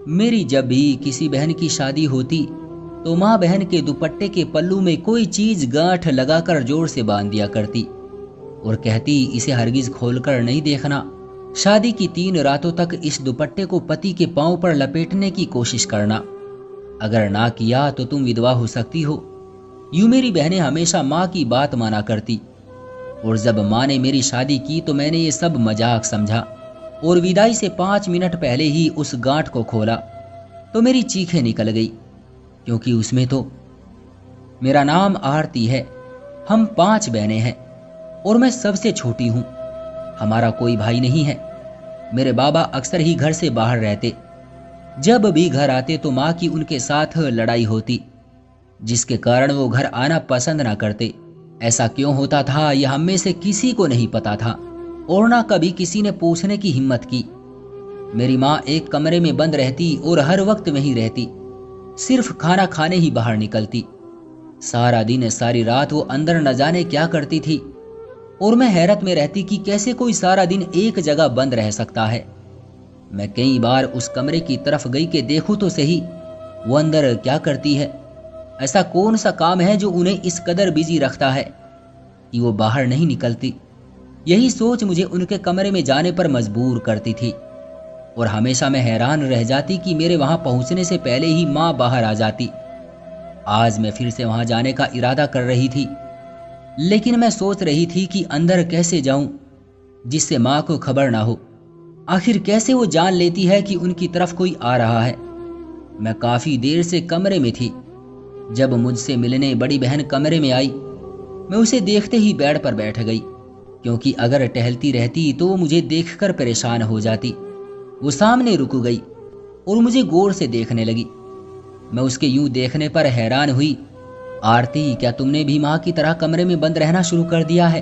मेरी जब भी किसी बहन की शादी होती तो माँ बहन के दुपट्टे के पल्लू में कोई चीज गांठ लगाकर जोर से बांध दिया करती और कहती, इसे हरगिज खोलकर नहीं देखना। शादी की 3 रातों तक इस दुपट्टे को पति के पांव पर लपेटने की कोशिश करना, अगर ना किया तो तुम विधवा हो सकती हो। यूं मेरी बहनें हमेशा माँ की बात माना करती और जब माँ ने मेरी शादी की तो मैंने ये सब मजाक समझा और विदाई से 5 मिनट पहले ही उस गांठ को खोला तो मेरी चीखें निकल गई, क्योंकि उसमें तो मेरा नाम आरती है। हम 5 बहनें हैं और मैं सबसे छोटी हूँ। हमारा कोई भाई नहीं है। मेरे बाबा अक्सर ही घर से बाहर रहते। जब भी घर आते तो माँ की उनके साथ लड़ाई होती, जिसके कारण वो घर आना पसंद ना करते। ऐसा क्यों होता था यह हम में से किसी को नहीं पता था और ना कभी किसी ने पूछने की हिम्मत की। मेरी माँ एक कमरे में बंद रहती और हर वक्त वहीं रहती, सिर्फ खाना खाने ही बाहर निकलती। सारा दिन सारी रात वो अंदर न जाने क्या करती थी और मैं हैरत में रहती कि कैसे कोई सारा दिन एक जगह बंद रह सकता है। मैं कई बार उस कमरे की तरफ गई कि देखूं तो सही वो अंदर क्या करती है। ऐसा कौन सा काम है जो उन्हें इस कदर बिजी रखता है कि वो बाहर नहीं निकलती। यही सोच मुझे उनके कमरे में जाने पर मजबूर करती थी और हमेशा मैं हैरान रह जाती कि मेरे वहां पहुंचने से पहले ही माँ बाहर आ जाती। आज मैं फिर से वहां जाने का इरादा कर रही थी, लेकिन मैं सोच रही थी कि अंदर कैसे जाऊं जिससे माँ को खबर ना हो। आखिर कैसे वो जान लेती है कि उनकी तरफ कोई आ रहा है। मैं काफी देर से कमरे में थी। जब मुझसे मिलने बड़ी बहन कमरे में आई, मैं उसे देखते ही बेड पर बैठ गई, क्योंकि अगर टहलती रहती तो वो मुझे देखकर परेशान हो जाती। वो सामने रुक गई और मुझे गौर से देखने लगी। मैं उसके यूं देखने पर हैरान हुई। आरती, क्या तुमने भी माँ की तरह कमरे में बंद रहना शुरू कर दिया है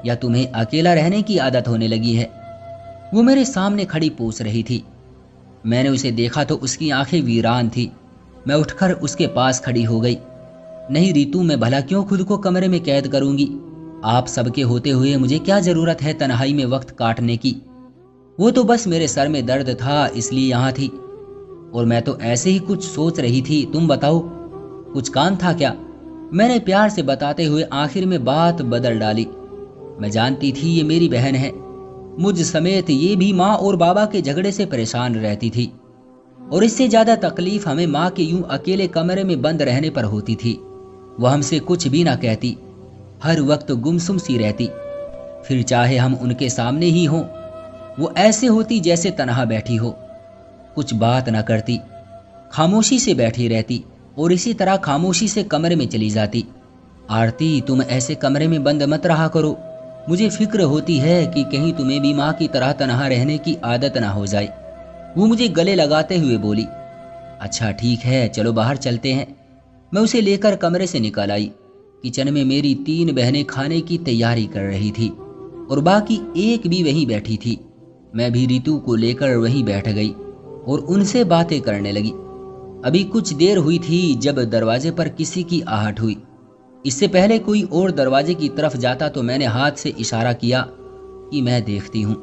या तुम्हें अकेला रहने की आदत होने लगी है? वो मेरे सामने खड़ी पूछ रही थी। मैंने उसे देखा तो उसकी आंखें वीरान थी। मैं उठकर उसके पास खड़ी हो गई। नहीं रीतू, मैं भला क्यों खुद को कमरे में कैद करूंगी? आप सबके होते हुए मुझे क्या जरूरत है तन्हाई में वक्त काटने की? वो तो बस मेरे सर में दर्द था इसलिए यहाँ थी और मैं तो ऐसे ही कुछ सोच रही थी। तुम बताओ, कुछ काम था क्या? मैंने प्यार से बताते हुए आखिर में बात बदल डाली। मैं जानती थी ये मेरी बहन है। मुझ समेत ये भी माँ और बाबा के झगड़े से परेशान रहती थी और इससे ज्यादा तकलीफ हमें माँ के यूं अकेले कमरे में बंद रहने पर होती थी। वह हमसे कुछ भी ना कहती, हर वक्त गुमसुम सी रहती। फिर चाहे हम उनके सामने ही हों, वो ऐसे होती जैसे तनहा बैठी हो, कुछ बात ना करती, खामोशी से बैठी रहती और इसी तरह खामोशी से कमरे में चली जाती। आरती, तुम ऐसे कमरे में बंद मत रहा करो। मुझे फिक्र होती है कि कहीं तुम्हें भी माँ की तरह तनहा रहने की आदत ना हो जाए। वो मुझे गले लगाते हुए बोली। अच्छा ठीक है, चलो बाहर चलते हैं। मैं उसे लेकर कमरे से निकल आई। किचन में मेरी 3 बहनें खाने की तैयारी कर रही थी और बाकी एक भी वहीं बैठी थी। मैं भी रीतू को लेकर वहीं बैठ गई और उनसे बातें करने लगी। अभी कुछ देर हुई थी जब दरवाजे पर किसी की आहट हुई। इससे पहले कोई और दरवाजे की तरफ जाता तो मैंने हाथ से इशारा किया कि मैं देखती हूँ।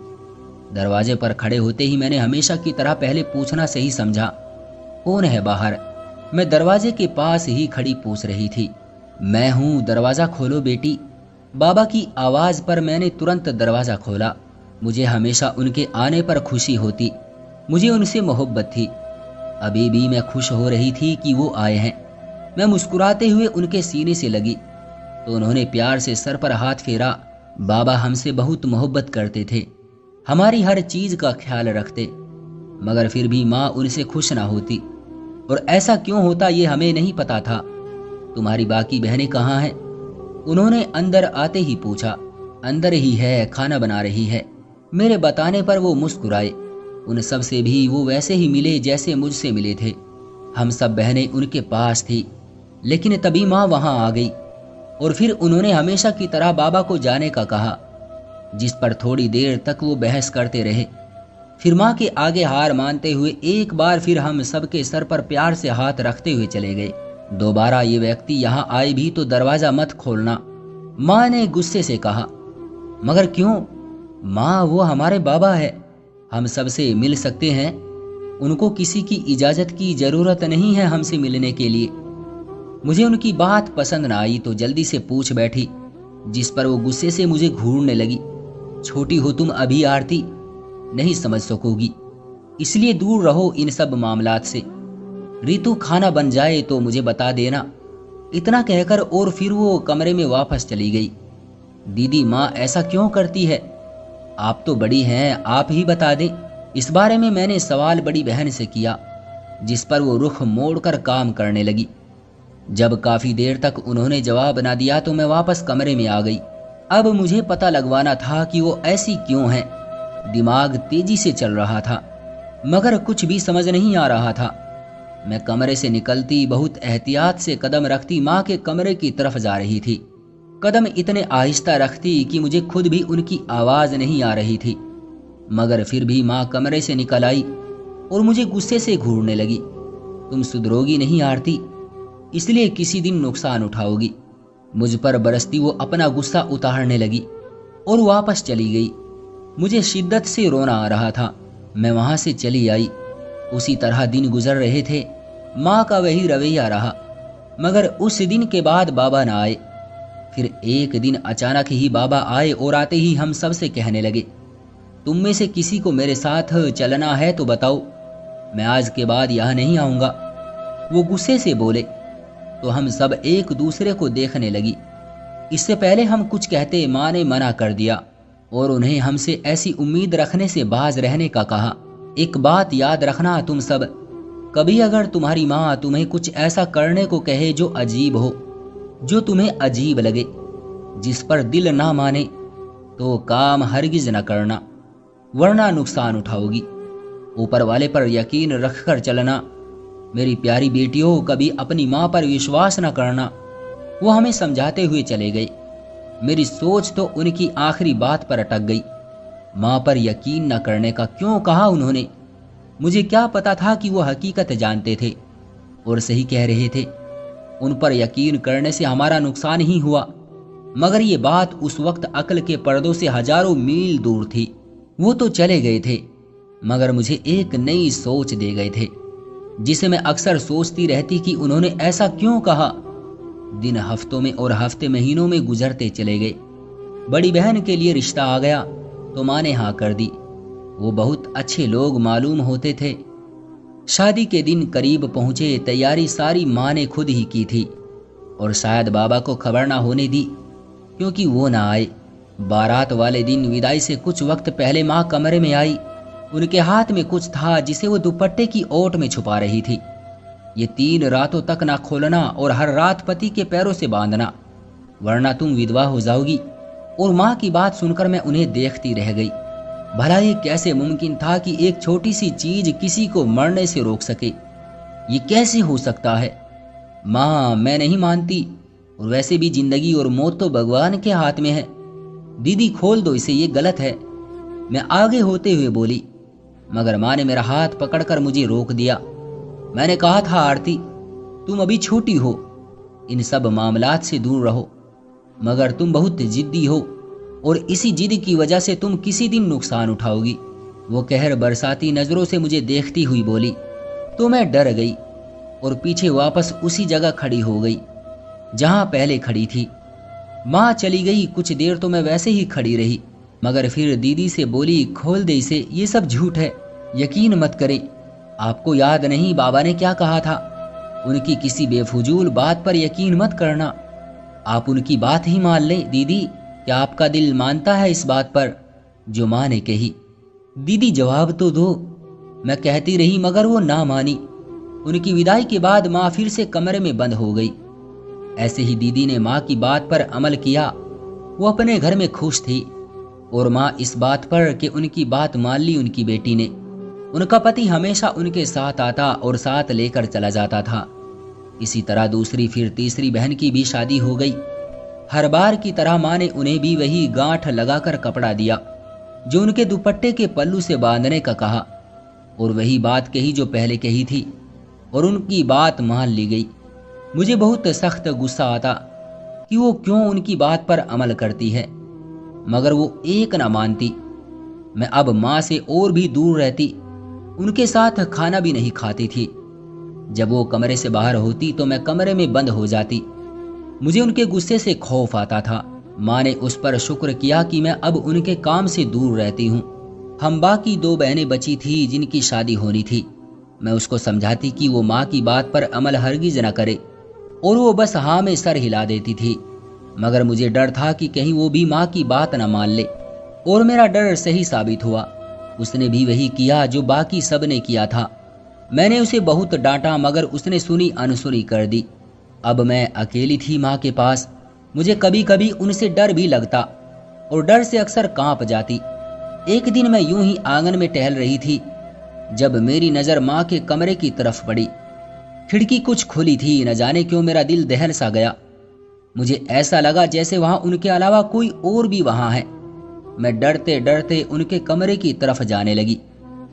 दरवाजे पर खड़े होते ही मैंने हमेशा की तरह पहले पूछना सही समझा, कौन है बाहर? मैं दरवाजे के पास ही खड़ी पूछ रही थी। मैं हूँ, दरवाजा खोलो बेटी। बाबा की आवाज पर मैंने तुरंत दरवाजा खोला। मुझे हमेशा उनके आने पर खुशी होती, मुझे उनसे मोहब्बत थी। अभी भी मैं खुश हो रही थी कि वो आए हैं। मैं मुस्कुराते हुए उनके सीने से लगी तो उन्होंने प्यार से सर पर हाथ फेरा। बाबा हमसे बहुत मोहब्बत करते थे, हमारी हर चीज का ख्याल रखते, मगर फिर भी माँ उनसे खुश ना होती और ऐसा क्यों होता ये हमें नहीं पता था। तुम्हारी बाकी बहनें कहाँ हैं? उन्होंने अंदर आते ही पूछा। अंदर ही है, खाना बना रही है। मेरे बताने पर वो मुस्कुराए। उन सब से भी वो वैसे ही मिले जैसे मुझसे मिले थे। हम सब बहनें उनके पास थी, लेकिन तभी माँ वहां आ गई और फिर उन्होंने हमेशा की तरह बाबा को जाने का कहा, जिस पर थोड़ी देर तक वो बहस करते रहे। फिर माँ के आगे हार मानते हुए एक बार फिर हम सबके सर पर प्यार से हाथ रखते हुए चले गए। दोबारा ये व्यक्ति यहाँ आए भी तो दरवाजा मत खोलना, माँ ने गुस्से से कहा। मगर क्यों? माँ, वो हमारे बाबा है, हम सबसे मिल सकते हैं। उनको किसी की इजाज़त की ज़रूरत नहीं है हमसे मिलने के लिए। मुझे उनकी बात पसंद ना आई तो जल्दी से पूछ बैठी, जिस पर वो गुस्से से मुझे घूरने लगी। छोटी हो तुम अभी आरती, नहीं समझ सकोगी, इसलिए दूर रहो इन सब मामलात से। रितु खाना बन जाए तो मुझे बता देना। इतना कहकर और फिर वो कमरे में वापस चली गई। दीदी माँ ऐसा क्यों करती है? आप तो बड़ी हैं, आप ही बता दें। इस बारे में मैंने सवाल बड़ी बहन से किया, जिस पर वो रुख मोड़कर काम करने लगी। जब काफी देर तक उन्होंने जवाब ना दिया तो मैं वापस कमरे में आ गई। अब मुझे पता लगवाना था कि वो ऐसी क्यों है। दिमाग तेजी से चल रहा था, मगर कुछ भी समझ नहीं आ रहा था। मैं कमरे से निकलती बहुत एहतियात से कदम रखती माँ के कमरे की तरफ जा रही थी। कदम इतने आहिस्ता रखती कि मुझे खुद भी उनकी आवाज नहीं आ रही थी, मगर फिर भी माँ कमरे से निकल आई और मुझे गुस्से से घूरने लगी। तुम सुधरोगी नहीं आरती, इसलिए किसी दिन नुकसान उठाओगी। मुझ पर बरसती वो अपना गुस्सा उतारने लगी और वापस चली गई। मुझे शिद्दत से रोना आ रहा था। मैं वहां से चली आई। उसी तरह दिन गुजर रहे थे। माँ का वही रवैया रहा, मगर उस दिन के बाद बाबा ना आए। फिर एक दिन अचानक ही बाबा आए और आते ही हम सब से कहने लगे, तुम में से किसी को मेरे साथ चलना है तो बताओ, मैं आज के बाद यहाँ नहीं आऊँगा। वो गुस्से से बोले तो हम सब एक दूसरे को देखने लगी। इससे पहले हम कुछ कहते माँ ने मना कर दिया और उन्हें हमसे ऐसी उम्मीद रखने से बाज रहने का कहा। एक बात याद रखना तुम सब, कभी अगर तुम्हारी माँ तुम्हें कुछ ऐसा करने को कहे जो अजीब हो, जो तुम्हें अजीब लगे, जिस पर दिल ना माने, तो काम हरगिज न करना, वरना नुकसान उठाओगी। ऊपर वाले पर यकीन रखकर चलना। मेरी प्यारी बेटियों, कभी अपनी माँ पर विश्वास न करना। वो हमें समझाते हुए चले गए। मेरी सोच तो उनकी आखिरी बात पर अटक गई। माँ पर यकीन न करने का क्यों कहा उन्होंने? मुझे क्या पता था कि वो हकीकत जानते थे और सही कह रहे थे। उन पर यकीन करने से हमारा नुकसान ही हुआ, मगर ये बात उस वक्त अक्ल के पर्दों से हजारों मील दूर थी। वो तो चले गए थे, मगर मुझे एक नई सोच दे गए थे, जिसे मैं अक्सर सोचती रहती कि उन्होंने ऐसा क्यों कहा। दिन हफ्तों में और हफ्ते महीनों में गुजरते चले गए। बड़ी बहन के लिए रिश्ता आ गया तो माँ ने हाँ कर दी। वो बहुत अच्छे लोग मालूम होते थे। शादी के दिन करीब पहुंचे, तैयारी सारी माँ ने खुद ही की थी और शायद बाबा को खबर ना होने दी, क्योंकि वो ना आए। बारात वाले दिन विदाई से कुछ वक्त पहले माँ कमरे में आई। उनके हाथ में कुछ था जिसे वो दुपट्टे की ओट में छुपा रही थी। ये 3 रातों तक ना खोलना और हर रात पति के पैरों से बांधना, वरना तुम विधवा हो जाओगी। और माँ की बात सुनकर मैं उन्हें देखती रह गई। भला ये कैसे मुमकिन था कि एक छोटी सी चीज किसी को मरने से रोक सके? ये कैसे हो सकता है? माँ, मैं नहीं मानती, और वैसे भी जिंदगी और मौत तो भगवान के हाथ में है। दीदी खोल दो इसे, ये गलत है। मैं आगे होते हुए बोली, मगर माँ ने मेरा हाथ पकड़कर मुझे रोक दिया। मैंने कहा था आरती, तुम अभी छोटी हो, इन सब मामलात से दूर रहो, मगर तुम बहुत जिद्दी हो और इसी जिद की वजह से तुम किसी दिन नुकसान उठाओगी। वो कहर बरसाती नजरों से मुझे देखती हुई बोली तो मैं डर गई और पीछे वापस उसी जगह खड़ी हो गई जहां पहले खड़ी थी। माँ चली गई। कुछ देर तो मैं वैसे ही खड़ी रही, मगर फिर दीदी से बोली, खोल दे इसे, ये सब झूठ है, यकीन मत करें। आपको याद नहीं बाबा ने क्या कहा था? उनकी किसी बेफजूल बात पर यकीन मत करना। आप उनकी बात ही मान लें। दीदी, क्या आपका दिल मानता है इस बात पर जो माँ ने कही? दीदी जवाब तो दो। मैं कहती रही, मगर वो ना मानी। उनकी विदाई के बाद माँ फिर से कमरे में बंद हो गई। ऐसे ही दीदी ने माँ की बात पर अमल किया। वो अपने घर में खुश थी और माँ इस बात पर कि उनकी बात मान ली उनकी बेटी ने। उनका पति हमेशा उनके साथ आता और साथ लेकर चला जाता था। इसी तरह दूसरी फिर तीसरी बहन की भी शादी हो गई। हर बार की तरह माँ ने उन्हें भी वही गांठ लगाकर कपड़ा दिया जो उनके दुपट्टे के पल्लू से बांधने का कहा, और वही बात कही जो पहले कही थी, और उनकी बात मान ली गई। मुझे बहुत सख्त गुस्सा आता कि वो क्यों उनकी बात पर अमल करती है, मगर वो एक ना मानती। मैं अब माँ से और भी दूर रहती उनके साथ खाना भी नहीं खाती थी। जब वो कमरे से बाहर होती तो मैं कमरे में बंद हो जाती। मुझे उनके गुस्से से खौफ आता था। माँ ने उस पर शुक्र किया कि मैं अब उनके काम से दूर रहती हूँ। हम बाकी 2 बहनें बची थी जिनकी शादी होनी थी। मैं उसको समझाती कि वो माँ की बात पर अमल हरगिज न करे, और वो बस हाँ में सर हिला देती थी। मगर मुझे डर था कि कहीं वो भी माँ की बात न मान ले, और मेरा डर सही साबित हुआ। उसने भी वही किया जो बाकी सब ने किया था। मैंने उसे बहुत डांटा मगर उसने सुनी अनसुनी कर दी। अब मैं अकेली थी माँ के पास। मुझे कभी कभी उनसे डर भी लगता और डर से अक्सर कांप जाती। एक दिन मैं यूं ही आंगन में टहल रही थी जब मेरी नजर माँ के कमरे की तरफ पड़ी। खिड़की कुछ खुली थी, न जाने क्यों मेरा दिल दहल सा गया। मुझे ऐसा लगा जैसे वहां उनके अलावा कोई और भी वहां है। मैं डरते डरते उनके कमरे की तरफ जाने लगी।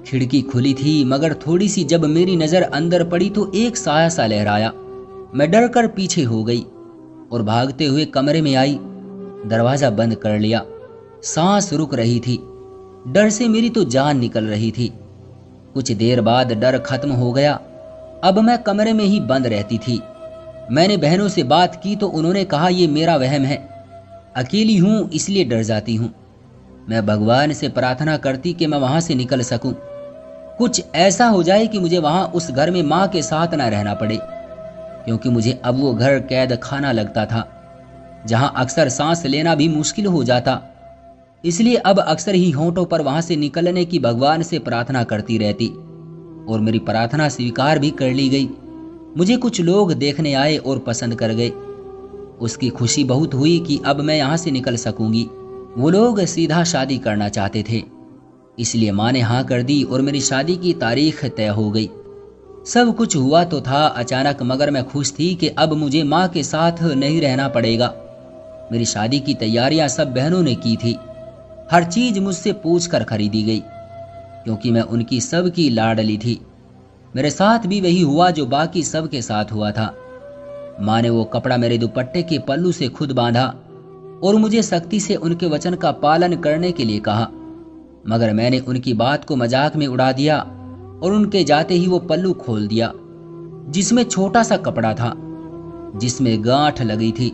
खिड़की खुली थी मगर थोड़ी सी जब मेरी नजर अंदर पड़ी तो एक साया सा लहराया। मैं डर कर पीछे हो गई और भागते हुए कमरे में आई। दरवाजा बंद कर लिया। सांस रुक रही थी। डर से मेरी तो जान निकल रही थी। कुछ देर बाद डर खत्म हो गया। अब मैं कमरे में ही बंद रहती थी। मैंने बहनों से बात की तो उन्होंने कहा ये मेरा वहम है, अकेली हूं इसलिए डर जाती हूं। मैं भगवान से प्रार्थना करती कि मैं वहां से निकल सकूं, कुछ ऐसा हो जाए कि मुझे वहां उस घर में माँ के साथ ना रहना पड़े, क्योंकि मुझे अब वो घर कैद खाना लगता था जहां अक्सर सांस लेना भी मुश्किल हो जाता। इसलिए अब अक्सर ही होंठों पर वहां से निकलने की भगवान से प्रार्थना करती रहती, और मेरी प्रार्थना स्वीकार भी कर ली गई। मुझे कुछ लोग देखने आए और पसंद कर गए। उसकी खुशी बहुत हुई कि अब मैं यहाँ से निकल सकूंगी। वो लोग सीधा शादी करना चाहते थे, इसलिए माँ ने हाँ कर दी और मेरी शादी की तारीख तय हो गई। सब कुछ हुआ तो था अचानक, मगर मैं खुश थी कि अब मुझे माँ के साथ नहीं रहना पड़ेगा। मेरी शादी की तैयारियां सब बहनों ने की थी। हर चीज मुझसे पूछ कर खरीदी गई, क्योंकि मैं उनकी सबकी लाडली थी। मेरे साथ भी वही हुआ जो बाकी सब के साथ हुआ था। माँ ने वो कपड़ा मेरे दुपट्टे के पल्लू से खुद बांधा और मुझे सख्ती से उनके वचन का पालन करने के लिए कहा, मगर मैंने उनकी बात को मजाक में उड़ा दिया और उनके जाते ही वो पल्लू खोल दिया, जिसमें छोटा सा कपड़ा था जिसमें गांठ लगी थी।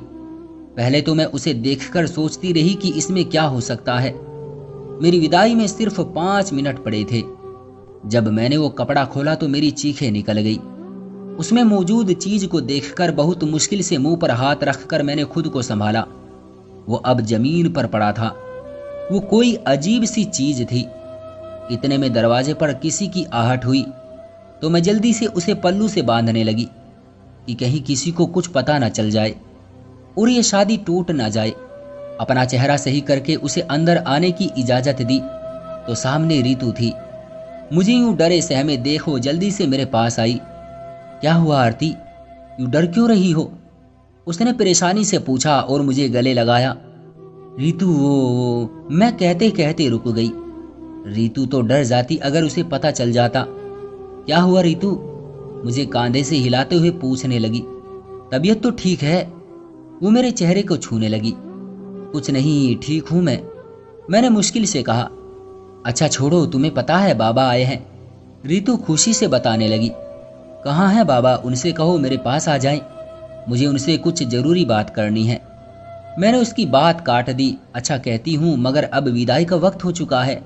पहले तो मैं उसे देखकर सोचती रही कि इसमें क्या हो सकता है। मेरी विदाई में सिर्फ 5 मिनट पड़े थे। जब मैंने वो कपड़ा खोला तो मेरी चीखें निकल गई। उसमें मौजूद चीज को देखकर बहुत मुश्किल से मुंह पर हाथ रखकर मैंने खुद को संभाला। वो अब जमीन पर पड़ा था। वो कोई अजीब सी चीज थी। इतने में दरवाजे पर किसी की आहट हुई तो मैं जल्दी से उसे पल्लू से बांधने लगी कि कहीं किसी को कुछ पता न चल जाए और ये शादी टूट ना जाए। अपना चेहरा सही करके उसे अंदर आने की इजाजत दी तो सामने रीतू थी। मुझे यूं डरे सहमे देख वो जल्दी से मेरे पास आई। क्या हुआ आरती, यूं डर क्यों रही हो? उसने परेशानी से पूछा और मुझे गले लगाया। रीतू वो मैं कहते कहते रुक गई। रीतू तो डर जाती अगर उसे पता चल जाता। क्या हुआ रीतू? मुझे कांधे से हिलाते हुए पूछने लगी। तबीयत तो ठीक है। वो मेरे चेहरे को छूने लगी। कुछ नहीं, ठीक हूं मैंने मुश्किल से कहा। अच्छा छोड़ो, तुम्हें पता है बाबा आए हैं? रीतू खुशी से बताने लगी। कहाँ है बाबा? उनसे कहो मेरे पास आ जाएं। मुझे उनसे कुछ जरूरी बात करनी है। मैंने उसकी बात काट दी। अच्छा कहती हूँ, मगर अब विदाई का वक्त हो चुका है।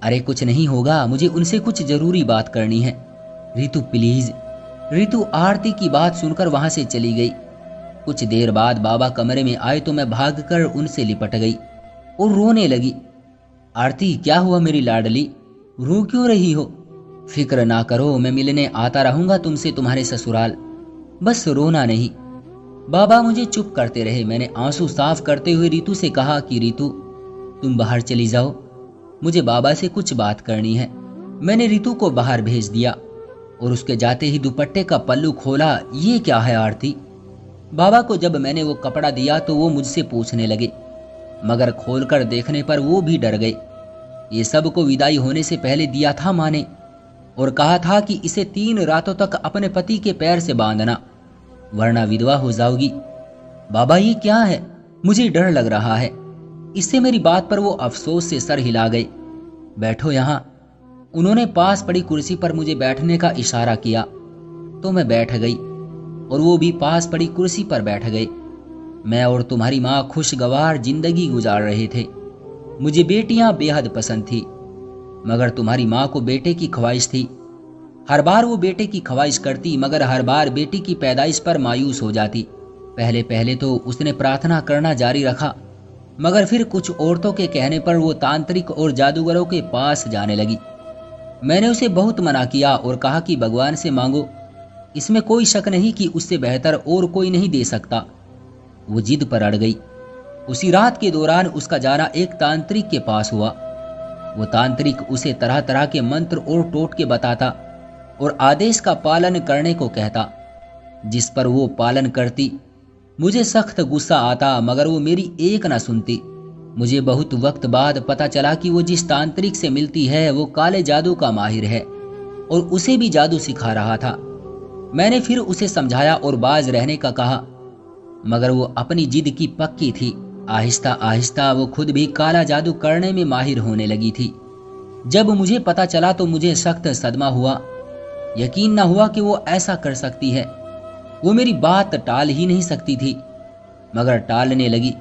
अरे कुछ नहीं होगा, मुझे उनसे कुछ जरूरी बात करनी है। रीतू प्लीज। रीतू आरती की बात सुनकर वहां से चली गई। कुछ देर बाद बाबा कमरे में आए तो मैं भागकर उनसे लिपट गई और रोने लगी। आरती क्या हुआ मेरी लाडली, रो क्यों रही हो? फिक्र ना करो, मैं मिलने आता रहूंगा तुमसे तुम्हारे ससुराल, बस रोना नहीं। बाबा मुझे चुप करते रहे। मैंने आंसू साफ करते हुए रीतू से कहा कि रीतू तुम बाहर चली जाओ, मुझे बाबा से कुछ बात करनी है। मैंने रीतू को बाहर भेज दिया और उसके जाते ही दुपट्टे का पल्लू खोला। ये क्या है आरती? बाबा को जब मैंने वो कपड़ा दिया तो वो मुझसे पूछने लगे, मगर खोलकर देखने पर वो भी डर गए। ये सब को विदाई होने से पहले दिया था माँ ने और कहा था कि इसे 3 रातों तक अपने पति के पैर से बांधना, वरना विधवा हो जाओगी। बाबा ये क्या है? मुझे डर लग रहा है। इससे मेरी बात पर वो अफसोस से सर हिला गए। बैठो यहाँ। उन्होंने पास पड़ी कुर्सी पर मुझे बैठने का इशारा किया तो मैं बैठ गई और वो भी पास पड़ी कुर्सी पर बैठ गए। मैं और तुम्हारी माँ खुशगवार जिंदगी गुजार रहे थे। मुझे बेटियां बेहद पसंद थी, मगर तुम्हारी माँ को बेटे की ख्वाहिश थी। हर बार वो बेटे की ख्वाहिश करती, मगर हर बार बेटी की पैदाइश पर मायूस हो जाती। पहले पहले तो उसने प्रार्थना करना जारी रखा, मगर फिर कुछ औरतों के कहने पर वो तांत्रिक और जादूगरों के पास जाने लगी। मैंने उसे बहुत मना किया और कहा कि भगवान से मांगो, इसमें कोई शक नहीं कि उससे बेहतर और कोई नहीं दे सकता। वो जिद पर अड़ गई। उसी रात के दौरान उसका जाना एक तांत्रिक के पास हुआ। वो तांत्रिक उसे तरह तरह के मंत्र और टोटके बताता और आदेश का पालन करने को कहता, जिस पर वो पालन करती। मुझे सख्त गुस्सा आता, मगर वो मेरी एक ना सुनती। मुझे बहुत वक्त बाद पता चला कि वो जिस तांत्रिक से मिलती है वो काले जादू का माहिर है और उसे भी जादू सिखा रहा था। मैंने फिर उसे समझाया और बाज रहने का कहा, मगर वो अपनी जिद की पक्की थी। आहिस्ता आहिस्ता वो खुद भी काला जादू करने में माहिर होने लगी थी। जब मुझे पता चला तो मुझे सख्त सदमा हुआ। यकीन न हुआ कि वो ऐसा कर सकती है। वो मेरी बात टाल ही नहीं सकती थी, मगर टालने लगी।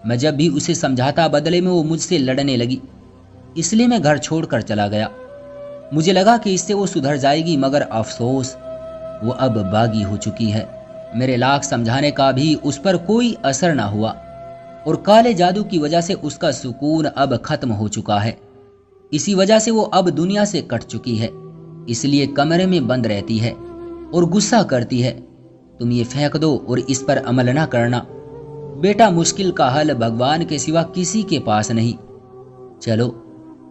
मैं जब भी उसे समझाता, बदले में वो मुझसे लड़ने लगी। इसलिए मैं घर छोड़कर चला गया। मुझे लगा कि इससे वो सुधर जाएगी, मगर अफसोस वो अब बागी हो चुकी है। मेरे लाख समझाने का भी उस पर कोई असर ना हुआ और काले जादू की वजह से उसका सुकून अब खत्म हो चुका है। इसी वजह से वो अब दुनिया से कट चुकी है। इसलिए कमरे में बंद रहती है और गुस्सा करती है। तुम ये फेंक दो और इस पर अमल ना करना। बेटा, मुश्किल का हल भगवान के सिवा किसी के पास नहीं। चलो,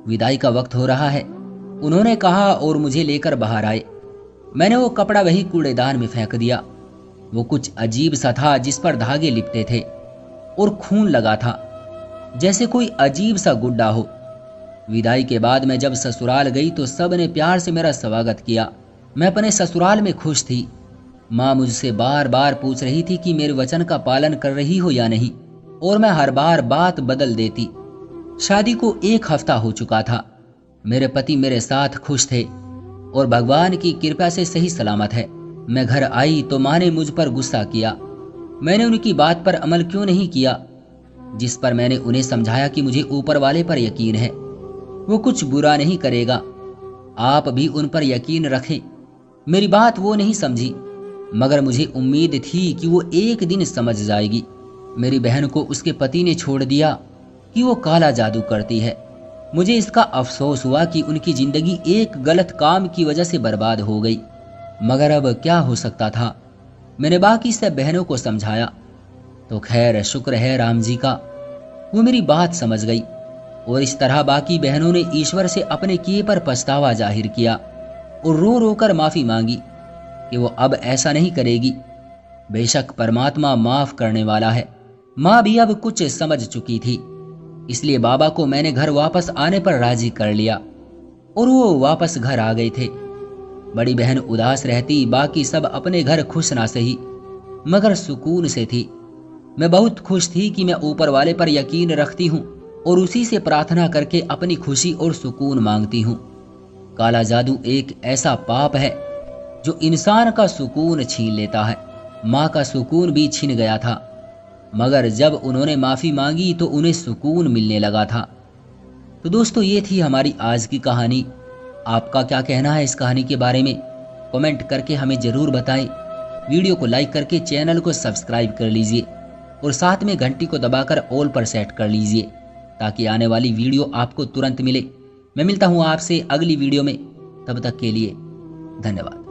विदाई का वक्त हो रहा है, उन्होंने कहा और मुझे लेकर बाहर आए। मैंने वो कपड़ा वही कूड़ेदान में फेंक दिया। वो कुछ अजीब सा था, जिस पर धागे लिपटे थे और खून लगा था, जैसे कोई अजीब सा गुड्डा हो। विदाई के बाद मैं जब ससुराल गई तो सब ने प्यार से मेरा स्वागत किया। मैं अपने ससुराल में खुश थी। माँ मुझसे बार बार पूछ रही थी कि मेरे वचन का पालन कर रही हो या नहीं, और मैं हर बार बात बदल देती। शादी को 1 हफ्ता हो चुका था। मेरे पति मेरे साथ खुश थे और भगवान की कृपा से सही सलामत है। मैं घर आई तो माँ ने मुझ पर गुस्सा किया। मैंने उनकी बात पर अमल क्यों नहीं किया, जिस पर मैंने उन्हें समझाया कि मुझे ऊपर वाले पर यकीन है, वो कुछ बुरा नहीं करेगा। आप भी उन पर यकीन रखें। मेरी बात वो नहीं समझी, मगर मुझे उम्मीद थी कि वो एक दिन समझ जाएगी। मेरी बहन को उसके पति ने छोड़ दिया कि वो काला जादू करती है। मुझे इसका अफसोस हुआ कि उनकी जिंदगी एक गलत काम की वजह से बर्बाद हो गई, मगर अब क्या हो सकता था। मैंने बाकी सब बहनों को समझाया तो खैर शुक्र है राम जी का, वो मेरी बात समझ गई और इस तरह बाकी बहनों ने ईश्वर से अपने किए पर पछतावा जाहिर किया और रो रो कर माफी मांगी कि वो अब ऐसा नहीं करेगी। बेशक परमात्मा माफ करने वाला है। माँ भी अब कुछ समझ चुकी थी, इसलिए बाबा को मैंने घर वापस आने पर राजी कर लिया और वो वापस घर आ गए थे। बड़ी बहन उदास रहती, बाकी सब अपने घर खुश ना सही मगर सुकून से थी। मैं बहुत खुश थी कि मैं ऊपर वाले पर यकीन रखती हूँ और उसी से प्रार्थना करके अपनी खुशी और सुकून मांगती हूँ। काला जादू एक ऐसा पाप है जो इंसान का सुकून छीन लेता है। माँ का सुकून भी छिन गया था, मगर जब उन्होंने माफ़ी मांगी तो उन्हें सुकून मिलने लगा था। तो दोस्तों, ये थी हमारी आज की कहानी। आपका क्या कहना है इस कहानी के बारे में? कमेंट करके हमें ज़रूर बताएं। वीडियो को लाइक करके चैनल को सब्सक्राइब कर लीजिए और साथ में घंटी को दबाकर ऑल पर सेट कर लीजिए ताकि आने वाली वीडियो आपको तुरंत मिले। मैं मिलता हूँ आपसे अगली वीडियो में, तब तक के लिए धन्यवाद।